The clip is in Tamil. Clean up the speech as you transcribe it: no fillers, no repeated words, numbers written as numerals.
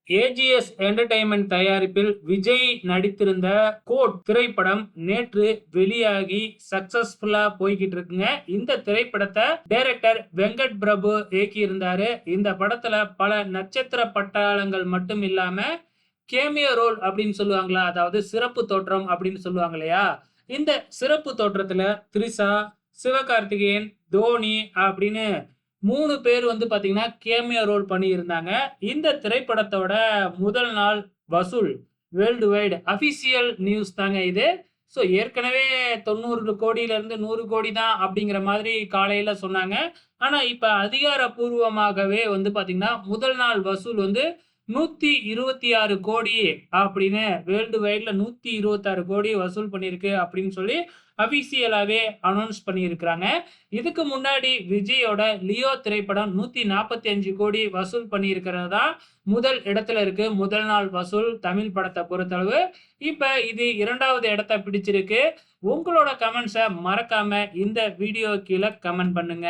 ஏஜிஎஸ் என்டர்டெயின்மெண்ட் தயாரிப்பில் விஜய் நடித்திருந்த கோட் திரைப்படம் நேற்று வெளியாகி சக்சஸ்ஃபுல்லா போய்கிட்டு இருக்குங்க. இந்த திரைப்படத்தை டைரக்டர் வெங்கட் பிரபு இயக்கியிருந்தாரு. இந்த படத்துல பல நட்சத்திர பட்டாளங்கள் மட்டும் இல்லாம கேமியோ ரோல் அப்படின்னு சொல்லுவாங்களா, அதாவது சிறப்பு தோற்றம் அப்படின்னு சொல்லுவாங்க இல்லையா, இந்த சிறப்பு தோற்றத்துல த்ரிஷா, சிவகார்த்திகேயன், தோனி அப்படின்னு 3 பேர் வந்து பாத்தீங்கன்னா கேமியோ ரோல் பண்ணியிருந்தாங்க. இந்த திரைப்படத்தோட முதல் நாள் வசூல் வேர்ல்டு வைட் அபிஷியல் நியூஸ் தாங்க இது. ஸோ ஏற்கனவே 90 கோடியிலிருந்து 100 கோடி தான் அப்படிங்கிற மாதிரி காலையில சொன்னாங்க. ஆனா இப்ப அதிகாரப்பூர்வமாகவே வந்து பாத்தீங்கன்னா முதல் நாள் வசூல் வந்து 126 கோடி அப்படின்னு வேர்ல்டு வைட்ல 126 கோடி வசூல் பண்ணியிருக்கு அப்படின்னு சொல்லி அபிஷியலாவே அனௌன்ஸ் பண்ணியிருக்கிறாங்க. இதுக்கு முன்னாடி விஜயோட லியோ திரைப்படம் 145 கோடி வசூல் பண்ணியிருக்கிறதா முதல் இடத்துல இருக்கு. முதல் நாள் வசூல் தமிழ் படத்தை பொறுத்தளவு. இப்ப இது 2வது இடத்தை பிடிச்சிருக்கு. உங்களோட கமெண்ட்ஸை மறக்காம இந்த வீடியோ கீழே கமெண்ட் பண்ணுங்க.